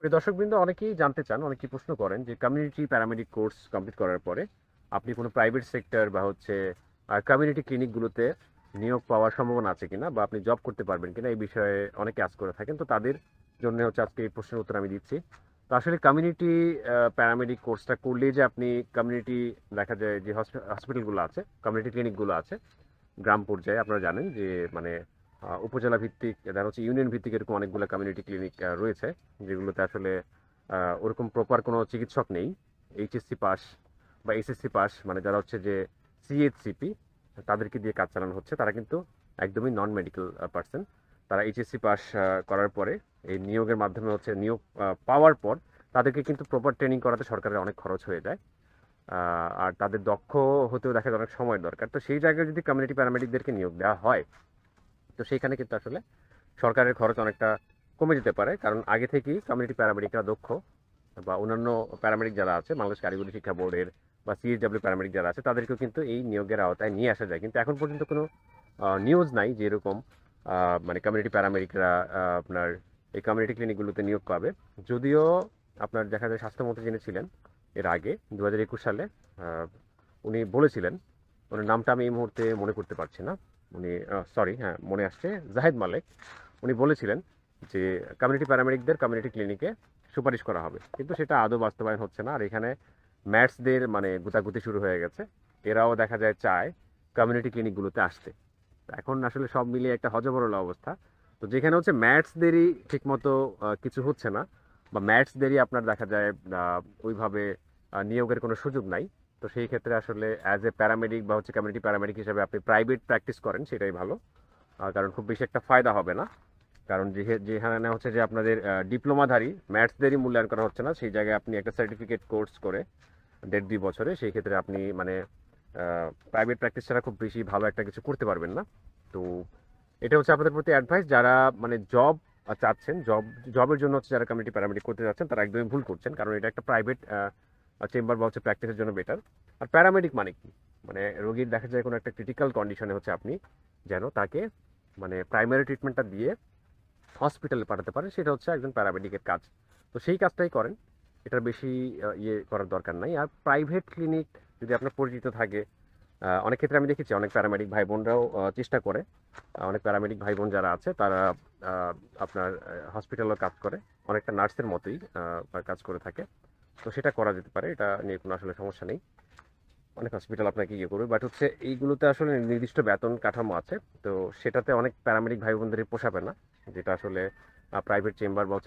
প্রিয় দর্শকবৃন্দ, অনেকেই জানতে চান, অনেকেই প্রশ্ন করেন যে কমিউনিটি প্যারামেডিক কোর্স কমপ্লিট করার পরে আপনি কোনো প্রাইভেট সেক্টর বা হচ্ছে কমিউনিটি ক্লিনিকগুলোতে নিয়োগ পাওয়ার সম্ভাবনা আছে কিনা বা আপনি জব করতে পারবেন কিনা, এই বিষয়ে অনেকে আজ করে থাকেন। তো তাদের জন্য হচ্ছে আজকে এই প্রশ্নের উত্তর আমি দিচ্ছি। তো আসলে কমিউনিটি প্যারামেডিক কোর্সটা করলে যে আপনি কমিউনিটি, দেখা যায় যে হসপিটালগুলো আছে, কমিউনিটি ক্লিনিকগুলো আছে গ্রাম পর্যায়ে, আপনারা জানেন যে মানে উপজেলা ভিত্তিক, দেখা হচ্ছে ইউনিয়ন ভিত্তিক এরকম অনেকগুলো কমিউনিটি ক্লিনিক রয়েছে, যেগুলোতে আসলে ওরকম প্রপার কোনো চিকিৎসক নেই। এইচএসসি পাস বা এসএসসি পাস, মানে যারা হচ্ছে যে সিএইচসিপি, তাদেরকে দিয়ে কাজ চালানো হচ্ছে। তারা কিন্তু একদমই নন মেডিকেল পার্সন। তারা এইচএসসি পাস করার পরে এই নিয়োগের মাধ্যমে হচ্ছে নিয়োগ পাওয়ার পর তাদেরকে কিন্তু প্রপার ট্রেনিং করাতে সরকারের অনেক খরচ হয়ে যায়। আর তাদের দক্ষ হতেও দেখা যায় অনেক সময় দরকার। তো সেই জায়গায় যদি কমিউনিটি প্যারামেডিকদেরকে নিয়োগ দেওয়া হয়, তো সেইখানে কিন্তু আসলে সরকারের খরচ অনেকটা কমে যেতে পারে। কারণ আগে থেকেই কমিউনিটি প্যারামেডিকরা দক্ষ, বা অন্যান্য প্যারামেডিক যারা আছে বাংলাদেশ কারিগরি শিক্ষা বোর্ডের বা সিএসডব্লিউ প্যারামেডিক যারা আছে, তাদেরকেও কিন্তু এই নিয়োগের আওতায় নিয়ে আসা যায়। কিন্তু এখন পর্যন্ত কোনো নিউজ নাই যে এরকম মানে কমিউনিটি প্যারামেডিকরা আপনার এই কমিউনিটি ক্লিনিকগুলোতে নিয়োগ পাবে। যদিও আপনার দেখা যায় স্বাস্থ্যমন্ত্রী যিনি ছিলেন এর আগে 2021 সালে, আহ, উনি বলেছিলেন, ওনার নামটা আমি এই মুহূর্তে মনে করতে পারছি না। উনি, সরি, হ্যাঁ মনে আসছে, জাহেদ মালেক। উনি বলেছিলেন যে কমিউনিটি প্যারামেডিকদের কমিউনিটি ক্লিনিকে সুপারিশ করা হবে, কিন্তু সেটা আদৌ বাস্তবায়ন হচ্ছে না। আর এখানে ম্যাটসদের মানে গুতাগুতি শুরু হয়ে গেছে। এরাও দেখা যায় চায় কমিউনিটি ক্লিনিকগুলোতে আসতে। তো এখন আসলে সব মিলিয়ে একটা হযবরল অবস্থা। তো যেখানে হচ্ছে ম্যাটসদেরই ঠিকমতো কিছু হচ্ছে না, বা ম্যাটসদেরই আপনার দেখা যায় ওইভাবে নিয়োগের কোনো সুযোগ নাই। তো সেই ক্ষেত্রে আসলে অ্যাজ এ প্যারামেডিক বা হচ্ছে কমিউনিটি প্যারামেডিক হিসেবে আপনি প্রাইভেট প্র্যাকটিস করেন, সেটাই ভালো। কারণ খুব বেশি একটা ফায়দা হবে না। কারণ যেখানে হচ্ছে যে আপনাদের ডিপ্লোমাধারী ম্যাথসদেরই মূল্যায়ন করা হচ্ছে না, সেই জায়গায় আপনি একটা সার্টিফিকেট কোর্স করে 1.5-2 বছরে, সেই ক্ষেত্রে আপনি মানে প্রাইভেট প্র্যাকটিস ছাড়া খুব বেশি ভালো একটা কিছু করতে পারবেন না। তো এটা হচ্ছে আপনাদের প্রতি অ্যাডভাইস, যারা মানে জব চাচ্ছেন, জবের জন্য হচ্ছে যারা কমিউনিটি প্যারামেডিক করতে যাচ্ছেন, তারা একদমই ভুল করছেন। কারণ এটা একটা প্রাইভেট চেম্বার বা হচ্ছে প্র্যাকটিসের জন্য বেটার। আর প্যারামেডিক মানে কি, মানে রোগীর দেখা যায় কোনো একটা ক্রিটিক্যাল কন্ডিশনে হচ্ছে আপনি যেন তাকে মানে প্রাইমারি ট্রিটমেন্টটা দিয়ে হসপিটালে পাঠাতে পারে, সেটা হচ্ছে একজন প্যারামেডিকের কাজ। তো সেই কাজটাই করেন, এটার বেশি ইয়ে করার দরকার নাই। আর প্রাইভেট ক্লিনিক যদি আপনার পরিচিত থাকে, অনেক ক্ষেত্রে আমি দেখেছি অনেক প্যারামেডিক ভাই বোনরাও চেষ্টা করে। অনেক প্যারামেডিক ভাই বোন যারা আছে তারা আপনার হসপিটালও কাজ করে, অনেকটা নার্সের মতোই কাজ করে থাকে। তো সেটা করা যেতে পারে, এটা নিয়ে কোনো আসলে সমস্যা নেই। অনেক হসপিটাল আপনাকে ইয়ে করবে, বাট হচ্ছে এইগুলোতে আসলে নির্দিষ্ট বেতন কাঠামো আছে। তো সেটাতে অনেক প্যারামেডিক ভাই বোনদের পোষাবে না, যেটা আসলে প্রাইভেট চেম্বার বা হচ্ছে